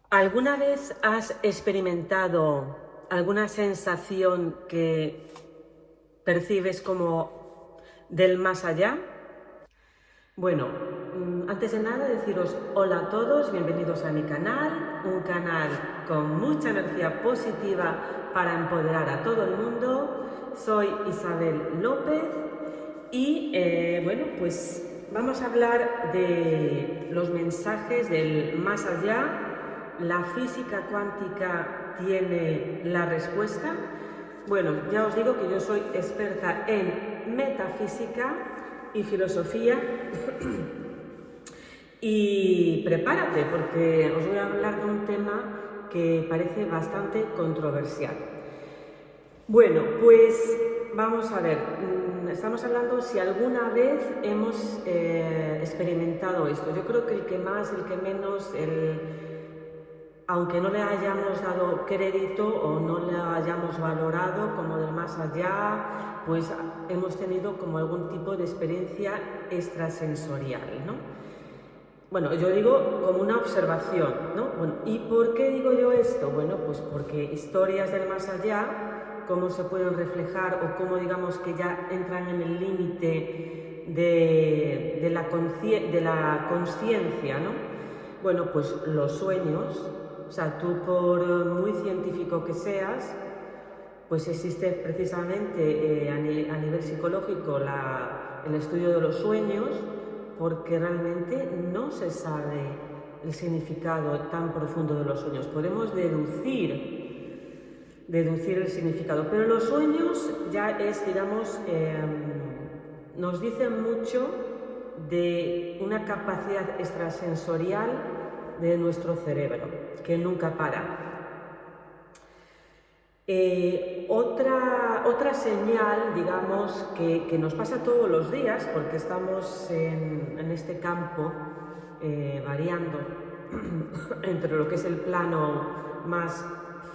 ¿Alguna vez has experimentado alguna sensación que percibes como del más allá? Bueno, antes de nada deciros hola a todos, bienvenidos a mi canal, un canal con mucha energía positiva para empoderar a todo el mundo. Soy Isabel López y bueno, pues vamos a hablar de los mensajes del más allá. ¿La física cuántica tiene la respuesta? Bueno, ya os digo que yo soy experta en metafísica y filosofía y prepárate porque os voy a hablar de un tema que parece bastante controversial. Bueno, pues vamos a ver, estamos hablando si alguna vez hemos experimentado esto. Yo creo que el que más, el que menos, aunque no le hayamos dado crédito o no le hayamos valorado como del más allá, pues hemos tenido como algún tipo de experiencia extrasensorial, ¿no? Bueno, yo digo como una observación, ¿no? Bueno, ¿y por qué digo yo esto? Bueno, pues porque historias del más allá, cómo se pueden reflejar o cómo digamos que ya entran en el límite de la consciencia, ¿no? Bueno, pues los sueños, o sea, tú por muy científico que seas, pues existe precisamente a nivel psicológico el estudio de los sueños, porque realmente no se sabe el significado tan profundo de los sueños. Podemos deducir el significado, pero los sueños ya es, digamos, nos dicen mucho de una capacidad extrasensorial de nuestro cerebro, que nunca para. Otra señal, digamos, que nos pasa todos los días, porque estamos en este campo variando entre lo que es el plano más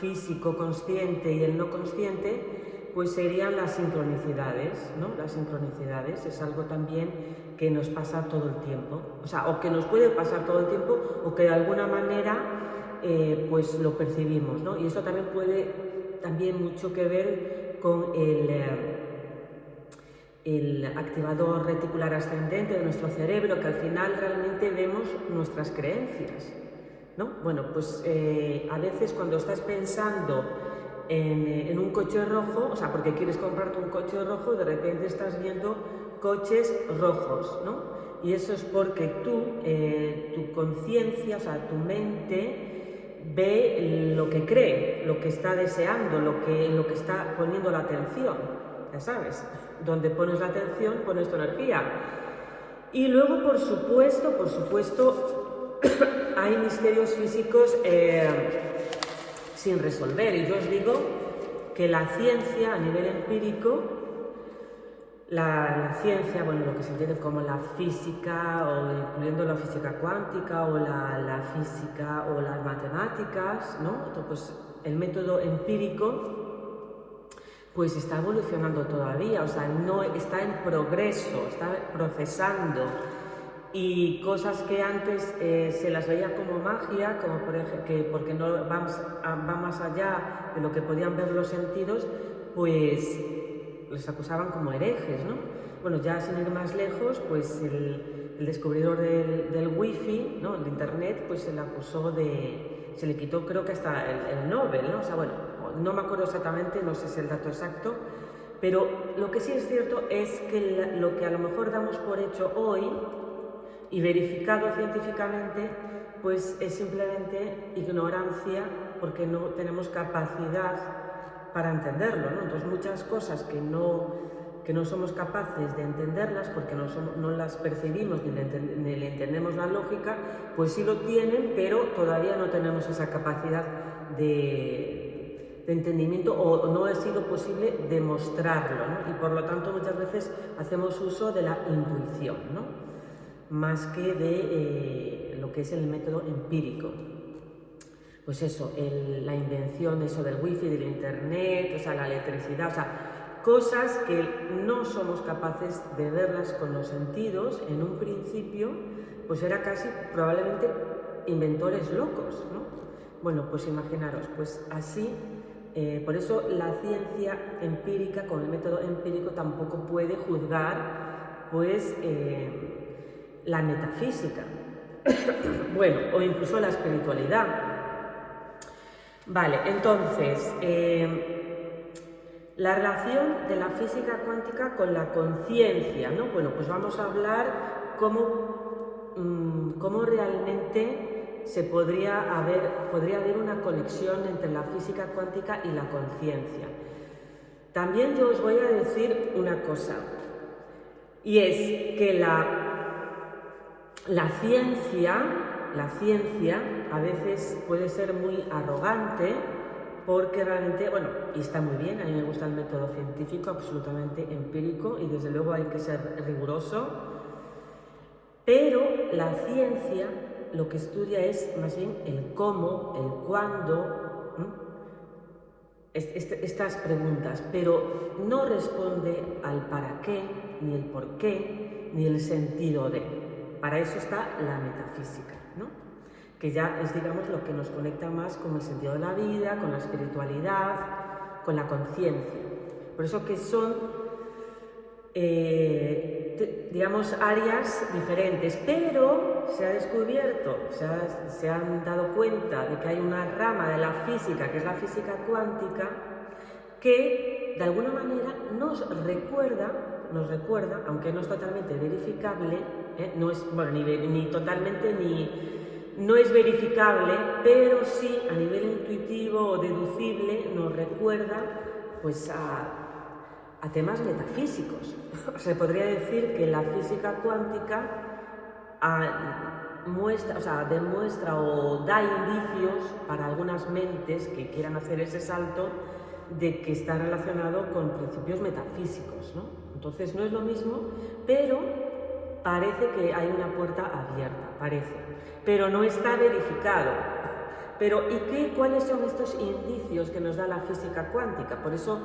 físico, consciente y el no consciente, pues serían las sincronicidades, ¿no? Las sincronicidades es algo también que nos pasa todo el tiempo, o sea, o que nos puede pasar todo el tiempo, o que de alguna manera pues lo percibimos, ¿no? Y esto también puede mucho que ver con el activador reticular ascendente de nuestro cerebro, que al final realmente vemos nuestras creencias, ¿no? Bueno, pues a veces cuando estás pensando en un coche rojo, o sea, porque quieres comprarte un coche rojo, de repente estás viendo coches rojos, ¿no? Y eso es porque tu conciencia, o sea, tu mente ve lo que cree, lo que está deseando, lo que está poniendo la atención, ya sabes, donde pones la atención pones tu energía. Y luego, por supuesto, hay misterios físicos sin resolver, y yo os digo que la ciencia a nivel empírico, la ciencia, bueno, lo que se entiende como la física, o incluyendo la física cuántica, o la física, o las matemáticas, ¿no? Entonces, pues el método empírico, pues está evolucionando todavía, o sea, no está en progreso, está procesando, y cosas que antes se las veía como magia, como por ejemplo, porque no va más allá de lo que podían ver los sentidos, pues les acusaban como herejes, ¿no? Bueno, ya sin ir más lejos, pues el descubridor del wifi, ¿no? El internet, pues se le acusó se le quitó creo que hasta el Nobel, ¿no? O sea, bueno, no me acuerdo exactamente, no sé si es el dato exacto, pero lo que sí es cierto es que lo que a lo mejor damos por hecho hoy y verificado científicamente, pues es simplemente ignorancia, porque no tenemos capacidad para entenderlo, ¿no? Entonces muchas cosas que no somos capaces de entenderlas porque no las percibimos ni le entendemos la lógica, pues sí lo tienen, pero todavía no tenemos esa capacidad de entendimiento, o no ha sido posible demostrarlo, ¿no? Y por lo tanto muchas veces hacemos uso de la intuición, ¿no? Más que de lo que es el método empírico. Pues eso, la invención eso del wifi, del internet, o sea, la electricidad, o sea, cosas que no somos capaces de verlas con los sentidos en un principio, pues era casi probablemente inventores locos, ¿no? Bueno, pues imaginaros, pues así, por eso la ciencia empírica, con el método empírico, tampoco puede juzgar, pues, la metafísica, bueno, o incluso la espiritualidad. Vale, entonces, la relación de la física cuántica con la conciencia, ¿no? Bueno, pues vamos a hablar cómo realmente podría haber una conexión entre la física cuántica y la conciencia. También yo os voy a decir una cosa, y es que la ciencia a veces puede ser muy arrogante, porque realmente, bueno, y está muy bien, a mí me gusta el método científico, absolutamente empírico, y desde luego hay que ser riguroso, pero la ciencia lo que estudia es más bien el cómo, el cuándo, estas preguntas, pero no responde al para qué, ni el por qué, ni el sentido de. Para eso está la metafísica, ¿no? Que ya es, digamos, lo que nos conecta más con el sentido de la vida, con la espiritualidad, con la conciencia. Por eso que son, digamos, áreas diferentes, pero se ha descubierto, se han dado cuenta de que hay una rama de la física, que es la física cuántica, que de alguna manera nos recuerda, aunque no es totalmente verificable, no es, bueno, ni totalmente no es verificable, pero sí a nivel intuitivo o deducible nos recuerda, pues, a temas metafísicos. Se podría decir que la física cuántica demuestra o da indicios para algunas mentes que quieran hacer ese salto de que está relacionado con principios metafísicos, ¿no? Entonces no es lo mismo, pero parece que hay una puerta abierta, parece, pero no está verificado. Pero ¿cuáles son estos indicios que nos da la física cuántica? Por eso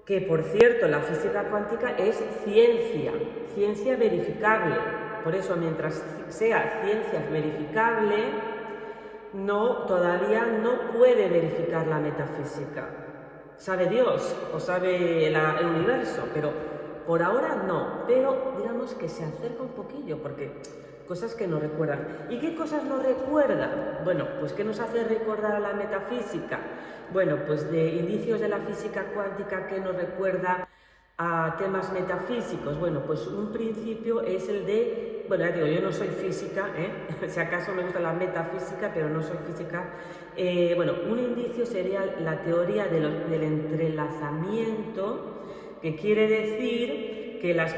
que, por cierto, la física cuántica es ciencia verificable. Por eso, mientras sea ciencia verificable, todavía no puede verificar la metafísica. Sabe Dios o sabe el universo, pero por ahora no. Pero digamos que se acerca un poquillo, porque cosas que nos recuerdan. ¿Y qué cosas nos recuerdan? Bueno, pues ¿qué nos hace recordar a la metafísica? Bueno, pues de indicios de la física cuántica que nos recuerda a temas metafísicos. Bueno, pues un principio es el de, bueno, ya digo, yo no soy física, si acaso me gusta la metafísica, pero no soy física. Bueno, un indicio sería la teoría del entrelazamiento, que quiere decir que las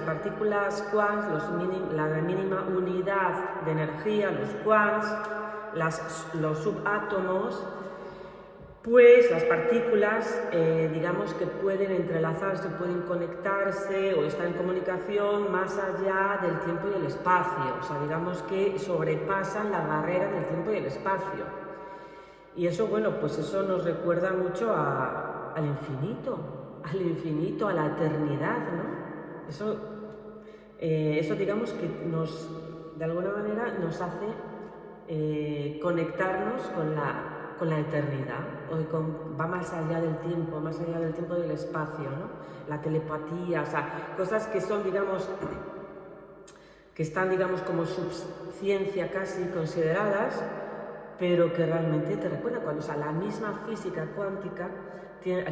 partículas quarks, la mínima unidad de energía, los quarks, los subatómos, pues las partículas, digamos que pueden entrelazarse, pueden conectarse o estar en comunicación más allá del tiempo y el espacio, o sea, digamos que sobrepasan la barrera del tiempo y el espacio. Y eso, bueno, pues eso nos recuerda mucho al infinito, a la eternidad, ¿no? Eso digamos que de alguna manera nos hace conectarnos con la eternidad, va más allá del tiempo y del espacio, ¿no? La telepatía, o sea, cosas que son, digamos, que están, digamos, como subciencia casi consideradas, pero que realmente te recuerda cuando, o sea, la misma física cuántica tiene,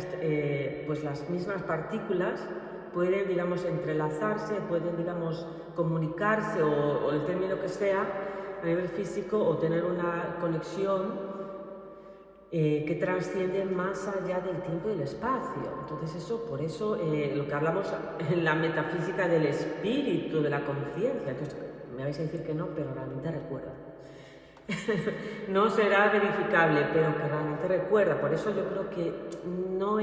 pues las mismas partículas pueden, digamos, entrelazarse, pueden, digamos, comunicarse o el término que sea a nivel físico, o tener una conexión que trasciende más allá del tiempo y el espacio. Entonces por eso lo que hablamos en la metafísica del espíritu, de la conciencia, entonces me vais a decir que no, pero realmente recuerda. No será verificable, pero que realmente recuerda. Por eso yo creo que no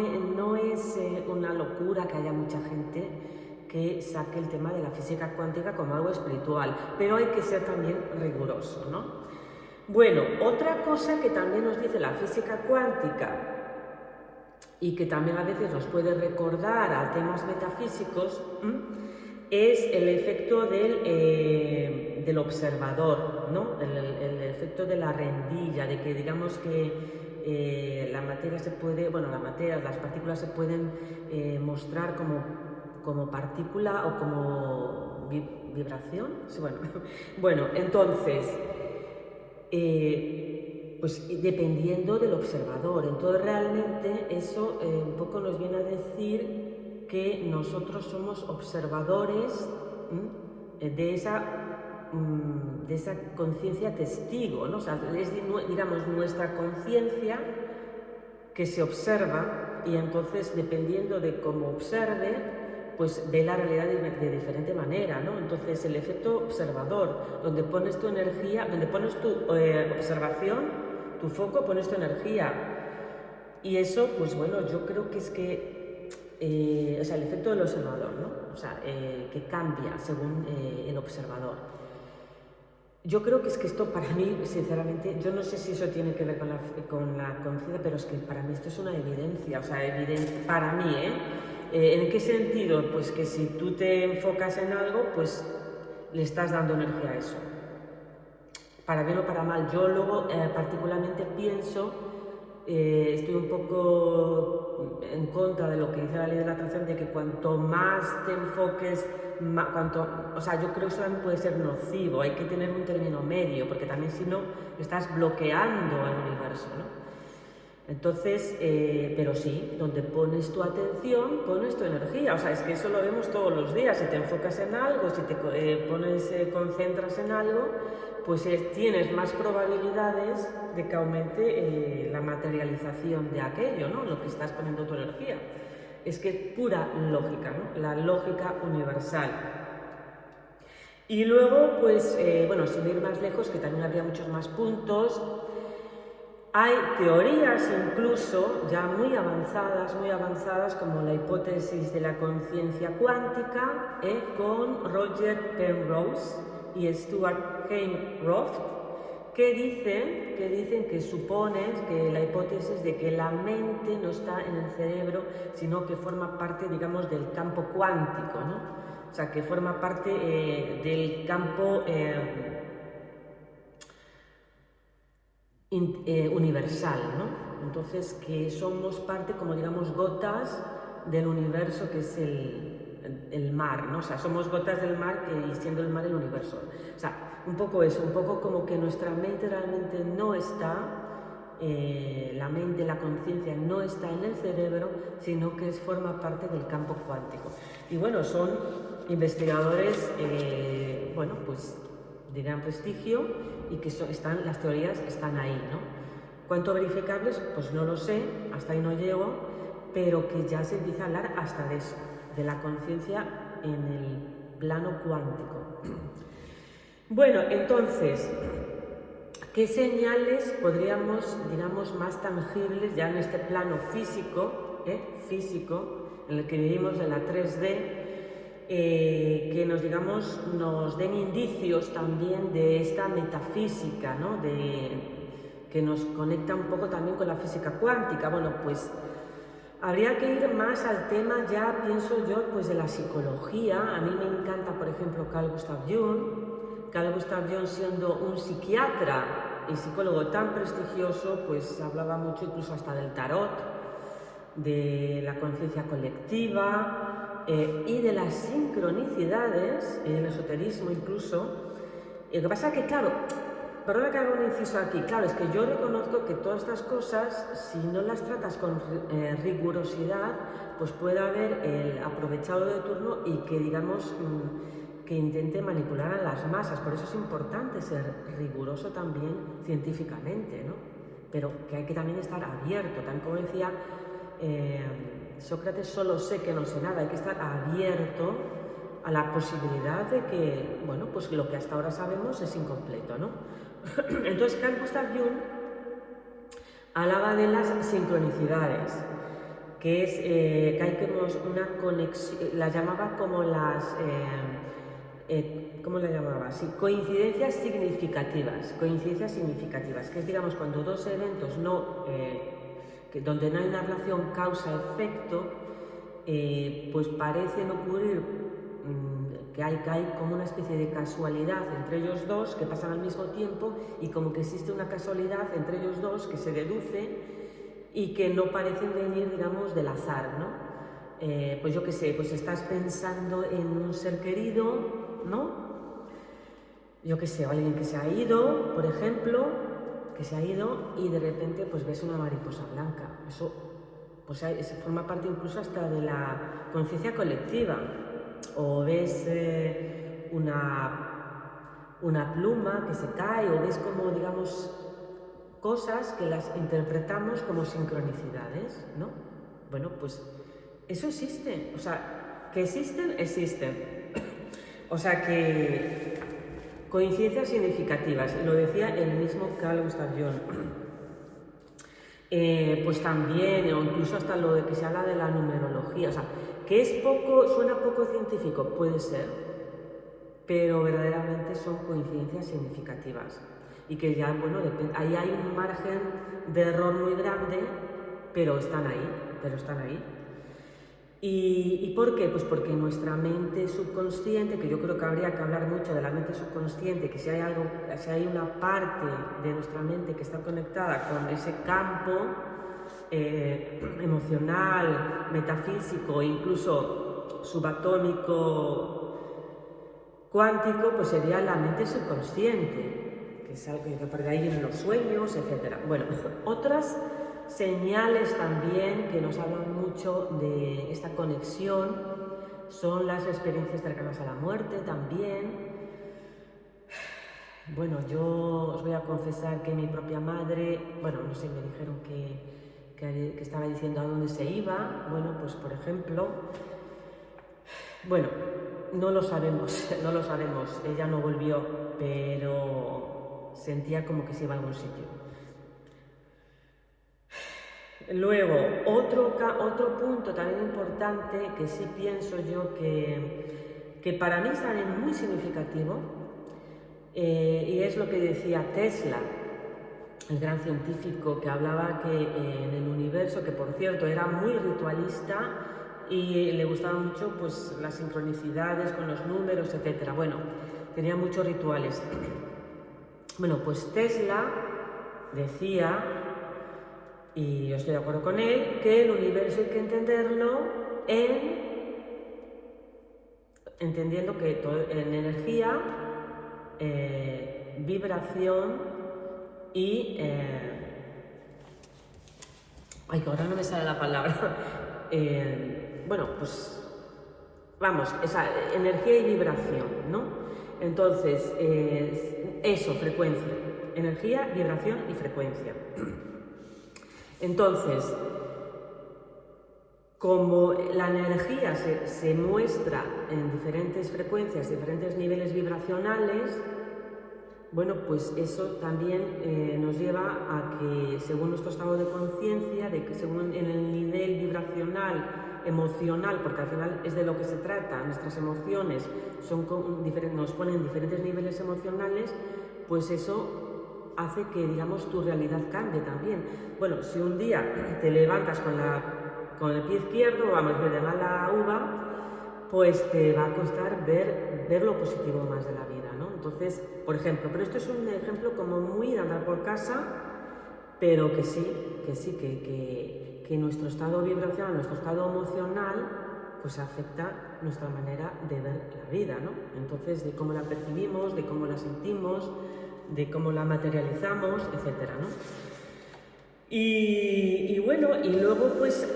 es una locura que haya mucha gente que saque el tema de la física cuántica como algo espiritual, pero hay que ser también riguroso, ¿no? Bueno, otra cosa que también nos dice la física cuántica y que también a veces nos puede recordar a temas metafísicos es el efecto del del observador, ¿no? El efecto de la rendilla, de que digamos que la materia se puede, bueno, las partículas se pueden mostrar como partícula o como vibración. Sí, bueno. Bueno, entonces, pues dependiendo del observador. Entonces realmente eso un poco nos viene a decir que nosotros somos observadores de esa conciencia testigo, ¿no? O sea, es, digamos, nuestra conciencia que se observa, y entonces dependiendo de cómo observe, pues ve la realidad de diferente manera, ¿no? Entonces el efecto observador, donde pones tu energía, donde pones tu observación, tu foco, pones tu energía, y eso, pues bueno, yo creo que es que, o sea, el efecto del observador, ¿no? O sea, que cambia según el observador. Yo creo que es que esto para mí, sinceramente, yo no sé si eso tiene que ver con la conciencia, pero es que para mí esto es una evidencia, o sea, para mí, ¿en qué sentido? Pues que si tú te enfocas en algo, pues le estás dando energía a eso. Para bien o para mal. Yo luego particularmente pienso, estoy un poco en contra de lo que dice la ley de la atracción, de que cuanto más te enfoques, o sea, yo creo que eso también puede ser nocivo, hay que tener un término medio, porque también si no estás bloqueando al universo, ¿no? Entonces, pero sí, donde pones tu atención, pones tu energía, o sea, es que eso lo vemos todos los días. Si te enfocas en algo, si te concentras en algo, pues tienes más probabilidades de que aumente la materialización de aquello, ¿no? Lo que estás poniendo tu energía. Es que es pura lógica, ¿no? La lógica universal. Y luego, pues, bueno, sin ir más lejos, que también habría muchos más puntos, hay teorías incluso ya muy avanzadas, como la hipótesis de la conciencia cuántica, con Roger Penrose y Stuart Hameroff, que dicen que suponen que la hipótesis de que la mente no está en el cerebro, sino que forma parte, digamos, del campo cuántico, ¿no? O sea, que forma parte del campo universal, ¿no? Entonces, que somos parte, como digamos, gotas del universo, que es el mar, ¿no? O sea, somos gotas del mar, y siendo el mar el universo. O sea, un poco eso, un poco como que nuestra mente realmente no está, la mente, la conciencia no está en el cerebro, sino que forma parte del campo cuántico. Y bueno, son investigadores, bueno, pues de gran prestigio, y que las teorías están ahí, ¿no? ¿Cuánto verificables? Pues no lo sé, hasta ahí no llego, pero que ya se empieza a hablar hasta de eso, de la conciencia en el plano cuántico. Bueno, entonces, ¿qué señales podríamos, digamos, más tangibles ya en este plano físico, en el que vivimos de la 3D, que nos den indicios también de esta metafísica, ¿no? Que nos conecta un poco también con la física cuántica? Bueno, pues habría que ir más al tema, ya pienso yo, pues de la psicología. A mí me encanta, por ejemplo, Carl Gustav Jung. Carl Gustav Jung, siendo un psiquiatra y psicólogo tan prestigioso, pues hablaba mucho incluso hasta del tarot, de la conciencia colectiva, y de las sincronicidades, el esoterismo incluso. Lo que pasa es que, claro, perdona que haga un inciso aquí, claro, es que yo reconozco que todas estas cosas, si no las tratas con rigurosidad, pues puede haber el aprovechado de turno y que, digamos, que intente manipular a las masas. Por eso es importante ser riguroso también científicamente, ¿no? Pero que hay que también estar abierto, también como decía Sócrates, solo sé que no sé nada. Hay que estar abierto a la posibilidad de que, bueno, pues lo que hasta ahora sabemos es incompleto, ¿no? Entonces, Carl Gustav Jung hablaba de las sincronicidades, que es que hay una conexión, las llamaba como las, ¿cómo la llamaba? Sí, coincidencias significativas, que es, digamos, cuando dos eventos donde no hay una relación causa-efecto, pues parecen ocurrir que hay como una especie de casualidad entre ellos dos que pasan al mismo tiempo y como que existe una casualidad entre ellos dos que se deduce y que no parecen venir, digamos, del azar, ¿no? Pues yo qué sé, pues estás pensando en un ser querido, ¿no? Yo qué sé, alguien que se ha ido, por ejemplo, que se ha ido y de repente pues ves una mariposa blanca. Eso pues forma parte incluso hasta de la conciencia colectiva. O ves una pluma que se cae, o ves como, digamos, cosas que las interpretamos como sincronicidades, ¿no? Bueno, pues eso existe, o sea, que existen, existen. O sea que coincidencias significativas, y lo decía el mismo Carl Gustav Jung. Pues también, o incluso hasta lo de que se habla de la numerología, o sea, que es poco, suena poco científico, puede ser, pero verdaderamente son coincidencias significativas. Y que ya, bueno, ahí hay un margen de error muy grande, pero están ahí. ¿Y por qué? Pues porque nuestra mente subconsciente, que yo creo que habría que hablar mucho de la mente subconsciente, que si hay una parte de nuestra mente que está conectada con ese campo emocional, metafísico, incluso subatómico, cuántico, pues sería la mente subconsciente, que es algo que por ahí vienen los sueños, etc. Bueno, otras señales también que nos hablan mucho de esta conexión son las experiencias cercanas a la muerte también. Bueno, yo os voy a confesar que mi propia madre, bueno, no sé, me dijeron que estaba diciendo a dónde se iba. Bueno, pues por ejemplo, bueno, no lo sabemos, ella no volvió, pero sentía como que se iba a algún sitio. Luego, otro punto también importante que sí pienso yo que para mí es también muy significativo, y es lo que decía Tesla, el gran científico, que hablaba que en el universo, que por cierto era muy ritualista y le gustaban mucho pues las sincronicidades con los números, etc. Bueno, tenía muchos rituales. Bueno, pues Tesla decía, y yo estoy de acuerdo con él, que el universo hay que entenderlo entendiendo que en energía, vibración y... ahora no me sale la palabra. Bueno, pues vamos, esa energía y vibración, ¿no? Entonces, eso, frecuencia. Energía, vibración y frecuencia. Entonces, como la energía se muestra en diferentes frecuencias, diferentes niveles vibracionales, bueno, pues eso también nos lleva a que, según nuestro estado de conciencia, de que según en el nivel vibracional, emocional, porque al final es de lo que se trata, nuestras emociones nos ponen diferentes niveles emocionales, pues eso hace que, digamos, tu realidad cambie también. Bueno, si un día te levantas con el pie izquierdo, vamos, de mala uva, pues te va a costar ver lo positivo más de la vida, ¿no? Entonces, por ejemplo, pero esto es un ejemplo como muy de andar por casa, pero que nuestro estado vibracional, nuestro estado emocional, pues afecta nuestra manera de ver la vida, ¿no? Entonces, de cómo la percibimos, de cómo la sentimos, de cómo la materializamos, etcétera, ¿no? Y bueno, y luego pues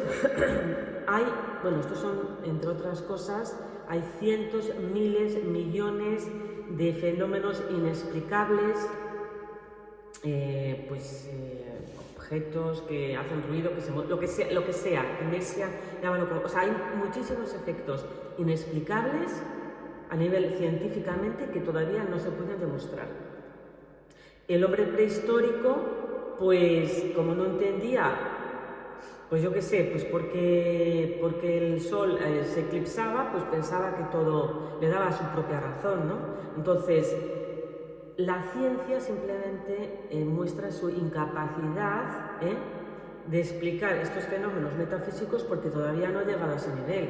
estos son, entre otras cosas, hay cientos, miles, millones de fenómenos inexplicables, objetos que hacen ruido, lo que sea, inercia, llámalo como, o sea, hay muchísimos efectos inexplicables a nivel científicamente que todavía no se pueden demostrar. El hombre prehistórico, pues como no entendía, pues yo qué sé, pues porque el sol se eclipsaba, pues pensaba que todo le daba su propia razón, ¿no? Entonces, la ciencia simplemente muestra su incapacidad de explicar estos fenómenos metafísicos porque todavía no ha llegado a ese nivel.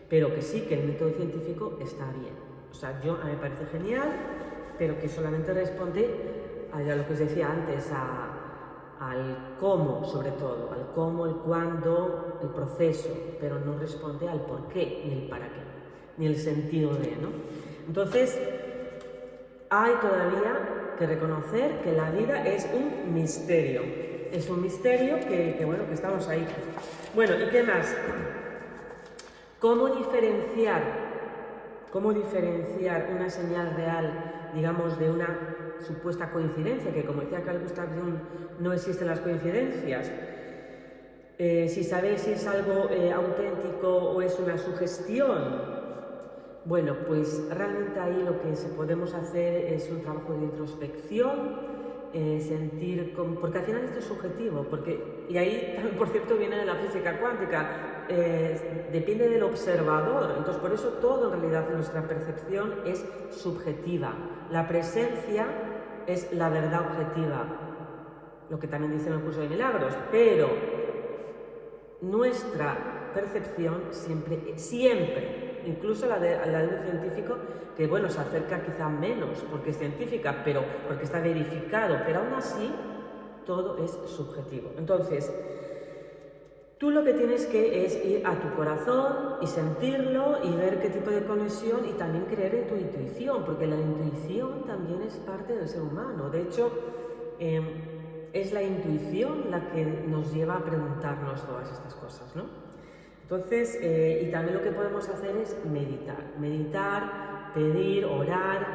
pero que sí, que el método científico está bien. O sea, a mí me parece genial, pero que solamente responde a lo que os decía antes, al cómo, sobre todo, al cómo, el cuándo, el proceso, pero no responde al por qué, ni el para qué, ni el sentido de, ¿no? Entonces, hay todavía que reconocer que la vida es un misterio. Es un misterio que bueno, que estamos ahí. Bueno, ¿y qué más? ¿Cómo diferenciar una señal real, digamos, de una supuesta coincidencia? Que como decía Carl Gustav Jung, no existen las coincidencias. Si sabéis si es algo auténtico o es una sugestión. Bueno, pues realmente ahí lo que podemos hacer es un trabajo de introspección, porque al final esto es subjetivo, y ahí también, por cierto, viene de la física cuántica, depende del observador, entonces por eso todo en realidad nuestra percepción es subjetiva, la presencia es la verdad objetiva, lo que también dice en el curso de milagros, pero nuestra percepción siempre, incluso la de un científico, que bueno, se acerca quizá menos porque es científica, pero porque está verificado, pero aún así todo es subjetivo. Entonces, tú lo que tienes que es ir a tu corazón y sentirlo y ver qué tipo de conexión y también creer en tu intuición, porque la intuición también es parte del ser humano. De hecho, es la intuición la que nos lleva a preguntarnos todas estas cosas, ¿no? Entonces, y también lo que podemos hacer es meditar, pedir, orar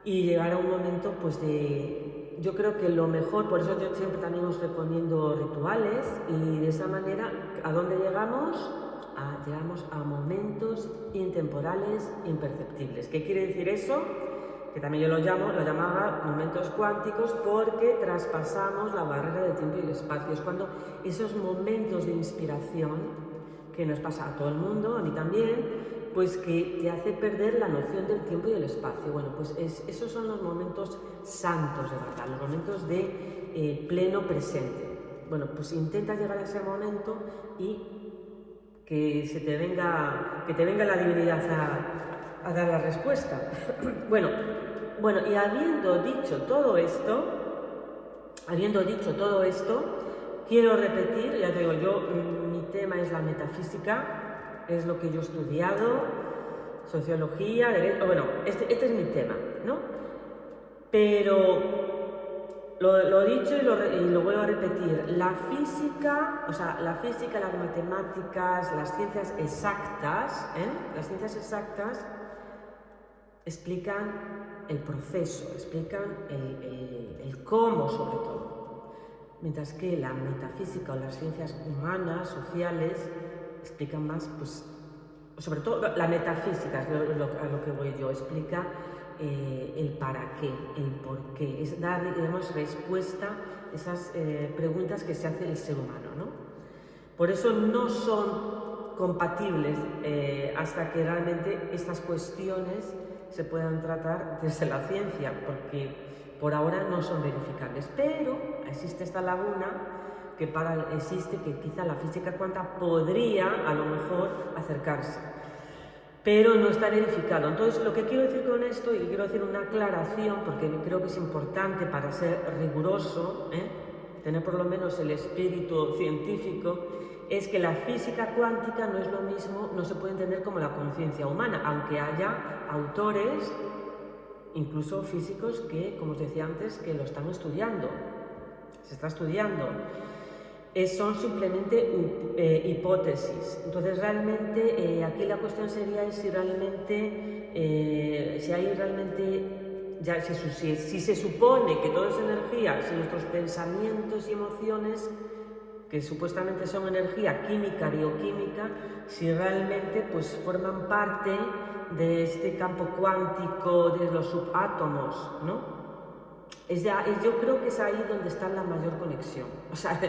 y llegar a un momento pues yo creo que lo mejor, por eso yo siempre también os recomiendo rituales y de esa manera, ¿a dónde llegamos? Llegamos a momentos intemporales, imperceptibles. ¿Qué quiere decir eso? Que también yo lo llamaba momentos cuánticos, porque traspasamos la barrera del tiempo y el espacio. Es cuando esos momentos de inspiración, que nos pasa a todo el mundo, a mí también, pues que te hace perder la noción del tiempo y el espacio. Bueno, pues esos son los momentos santos de verdad, los momentos de pleno presente. Bueno, pues intenta llegar a ese momento y que te venga la divinidad a dar la respuesta. Bueno, y habiendo dicho todo esto, quiero repetir, ya te digo, mi tema es la metafísica, es lo que yo he estudiado, sociología, derecho, bueno, este es mi tema, ¿no? Pero lo dicho y lo vuelvo a repetir, la física, las matemáticas, las ciencias exactas, explican el proceso, explican el cómo sobre todo. Mientras que la metafísica o las ciencias humanas, sociales, explican más, pues, sobre todo la metafísica, es a lo que voy yo, explica el para qué, el por qué, es dar, digamos, respuesta a esas preguntas que se hace el ser humano, ¿no? Por eso no son compatibles hasta que realmente estas cuestiones se puedan tratar desde la ciencia, porque por ahora no son verificables, pero existe esta laguna que quizá la física cuántica podría a lo mejor acercarse, pero no está verificado. Entonces, lo que quiero decir con esto, y quiero hacer una aclaración, porque creo que es importante para ser riguroso, tener por lo menos el espíritu científico, es que la física cuántica no es lo mismo, no se puede entender como la conciencia humana, aunque haya autores, incluso físicos, que, como os decía antes, que lo están estudiando, se está estudiando. Son simplemente hipótesis. Entonces realmente aquí la cuestión sería si se supone que todo es energía, si nuestros pensamientos y emociones, que supuestamente son energía química, bioquímica, si realmente pues forman parte de este campo cuántico de los subátomos, ¿no? Yo creo que es ahí donde está la mayor conexión. O sea,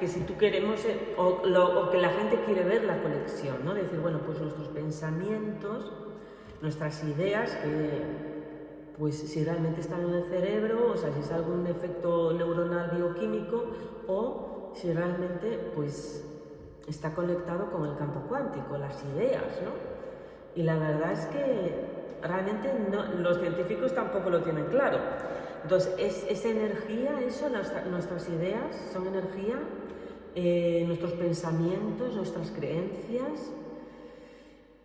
que si tú queremos, o que la gente quiere ver la conexión, ¿no? Decir, bueno, pues nuestros pensamientos, nuestras ideas, pues si realmente están en el cerebro, o sea, si es algún efecto neuronal bioquímico, o si realmente, pues, está conectado con el campo cuántico, las ideas, ¿no? Y la verdad es que realmente los científicos tampoco lo tienen claro. Entonces, es energía eso, nuestras ideas son energía, nuestros pensamientos, nuestras creencias.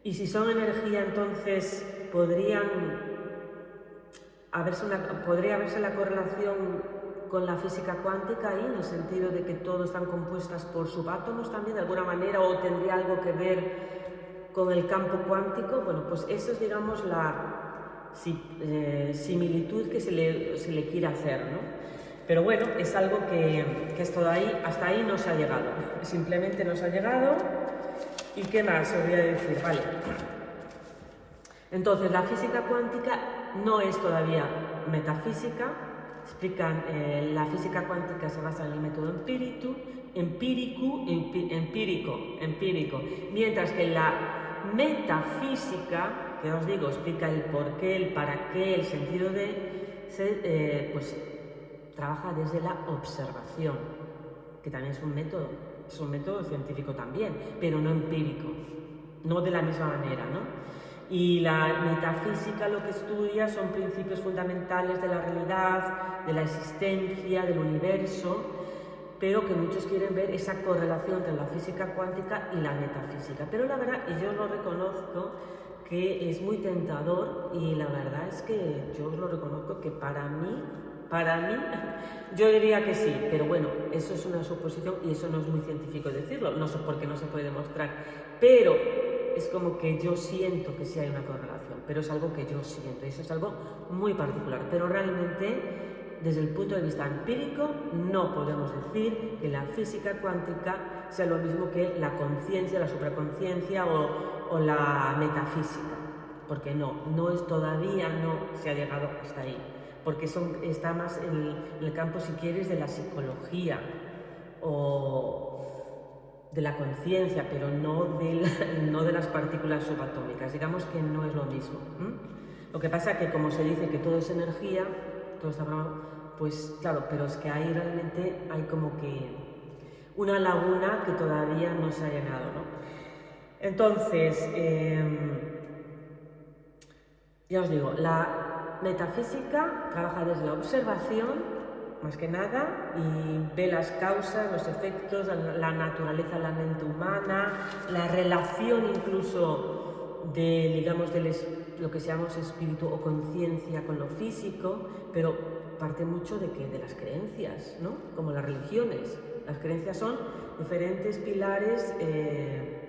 Y si son energía, entonces podría haberse la correlación con la física cuántica ahí, en el sentido de que todos están compuestas por subátomos también, de alguna manera, o tendría algo que ver con el campo cuántico. Bueno, pues eso es, digamos, la similitud que se le quiere hacer, ¿no? Pero bueno, es algo que hasta ahí no se ha llegado, simplemente no se ha llegado. ¿Y qué más os voy a decir? Vale. Entonces, la física cuántica no es todavía metafísica. Explican, la física cuántica se basa en el método empírico, mientras que la metafísica, que os digo, explica el porqué, el para qué, el sentido de, pues trabaja desde la observación, que también es un método científico también, pero no empírico, no de la misma manera, ¿no? Y la metafísica lo que estudia son principios fundamentales de la realidad, de la existencia, del universo, pero que muchos quieren ver esa correlación entre la física cuántica y la metafísica. Pero la verdad, y yo lo reconozco, que es muy tentador, y la verdad es que yo os lo reconozco que para mí, yo diría que sí, pero bueno, eso es una suposición y eso no es muy científico decirlo, no sé por qué no se puede demostrar, pero es como que yo siento que sí hay una correlación, pero es algo que yo siento, y eso es algo muy particular. Pero realmente, desde el punto de vista empírico, no podemos decir que la física cuántica sea lo mismo que la conciencia, la supraconciencia o la metafísica, porque todavía no se ha llegado hasta ahí, porque está más en el campo, si quieres, de la psicología o de la conciencia, pero no de las partículas subatómicas. Digamos que no es lo mismo. Lo que pasa es que, como se dice que todo es energía, todo está formado, pues claro, pero es que ahí realmente hay como que una laguna que todavía no se ha llenado, ¿no? Entonces, ya os digo, la metafísica trabaja desde la observación, más que nada, y ve las causas, los efectos, la naturaleza de la mente humana, la relación incluso de, digamos, lo que llamamos espíritu o conciencia con lo físico, pero parte mucho de las creencias, ¿no? Como las religiones. Las creencias son diferentes pilares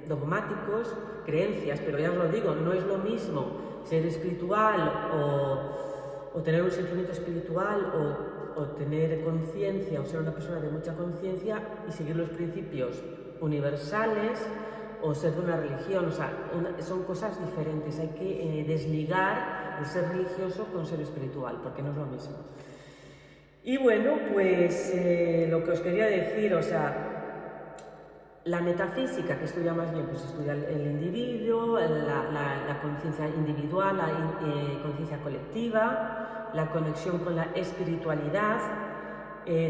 dogmáticos, creencias, pero ya os lo digo, no es lo mismo ser espiritual o tener un sentimiento espiritual o tener conciencia o ser una persona de mucha conciencia y seguir los principios universales o ser de una religión. O sea, son cosas diferentes. Hay que desligar el ser religioso con ser espiritual, porque no es lo mismo. Y bueno, pues lo que os quería decir, o sea, la metafísica, que estudia más bien, pues estudia el individuo, la conciencia individual, la conciencia colectiva, la conexión con la espiritualidad.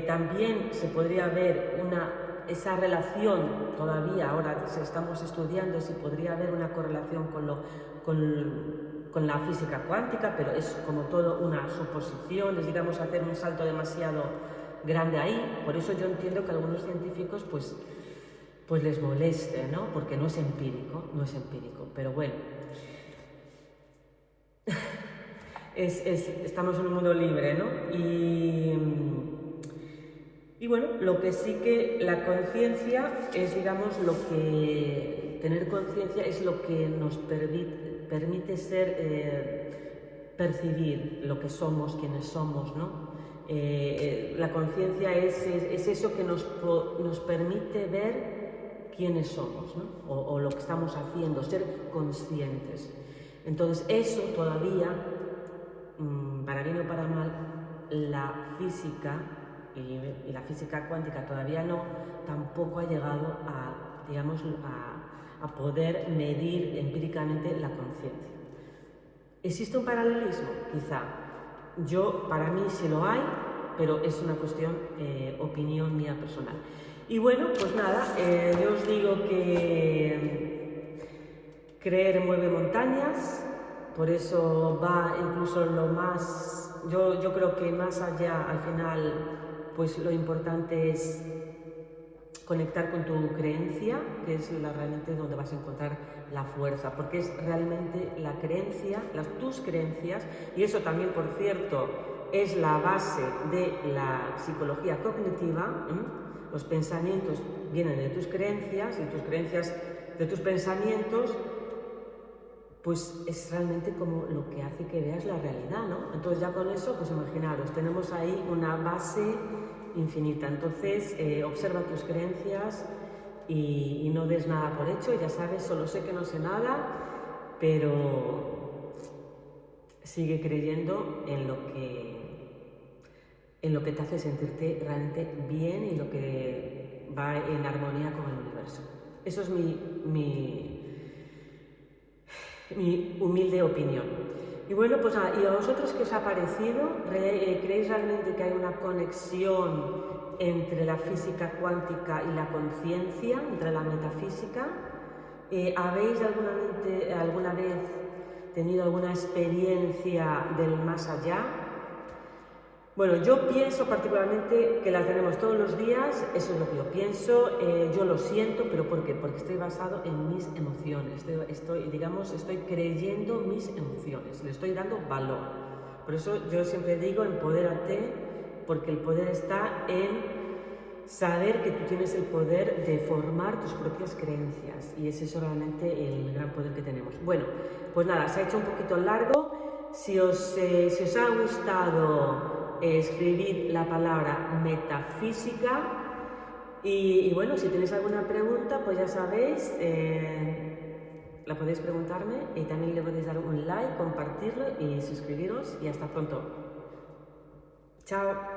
También se podría ver esa relación, todavía ahora estamos estudiando si podría haber una correlación con la física cuántica, pero es como todo una suposición, es, digamos, hacer un salto demasiado grande ahí. Por eso yo entiendo que a algunos científicos pues les moleste, ¿no? Porque no es empírico, pero bueno. Estamos en un mundo libre, ¿no? Y bueno, lo que sí que la conciencia es, digamos, tener conciencia es lo que nos permite percibir lo que somos, quienes somos, ¿no? La conciencia es eso que nos permite ver quiénes somos, ¿no? O lo que estamos haciendo, ser conscientes. Entonces eso todavía, para bien o para mal, la física y la física cuántica todavía tampoco ha llegado a poder medir empíricamente la conciencia. ¿Existe un paralelismo? Quizá. Para mí sí lo hay, pero es una cuestión, opinión mía personal. Y bueno, pues nada, yo os digo que creer mueve montañas, por eso va incluso lo más, yo creo que más allá al final, pues lo importante es conectar con tu creencia, que es realmente donde vas a encontrar la fuerza, porque es realmente la creencia, tus creencias, y eso también, por cierto, es la base de la psicología cognitiva. Los pensamientos vienen de tus creencias, y tus creencias de tus pensamientos, pues es realmente como lo que hace que veas la realidad, ¿no? Entonces ya con eso, pues imaginaros, tenemos ahí una base infinita. Entonces observa tus creencias y no des nada por hecho. Ya sabes, solo sé que no sé nada, pero sigue creyendo en lo que te hace sentirte realmente bien y lo que va en armonía con el universo. Eso es mi humilde opinión. Y bueno, pues nada, ¿y a vosotros qué os ha parecido? ¿Creéis realmente que hay una conexión entre la física cuántica y la conciencia, entre la metafísica? ¿Habéis alguna vez tenido alguna experiencia del más allá? Bueno, yo pienso particularmente que la tenemos todos los días, eso es lo que yo pienso, yo lo siento, ¿pero por qué? Porque estoy basado en mis emociones, estoy creyendo mis emociones, le estoy dando valor. Por eso yo siempre digo, empodérate, porque el poder está en saber que tú tienes el poder de formar tus propias creencias, y es eso realmente el gran poder que tenemos. Bueno, pues nada, se ha hecho un poquito largo. Si os ha gustado, escribid la palabra metafísica, y bueno, si tenéis alguna pregunta, pues ya sabéis, la podéis preguntarme, y también le podéis dar un like, compartirlo y suscribiros, y hasta pronto. Chao.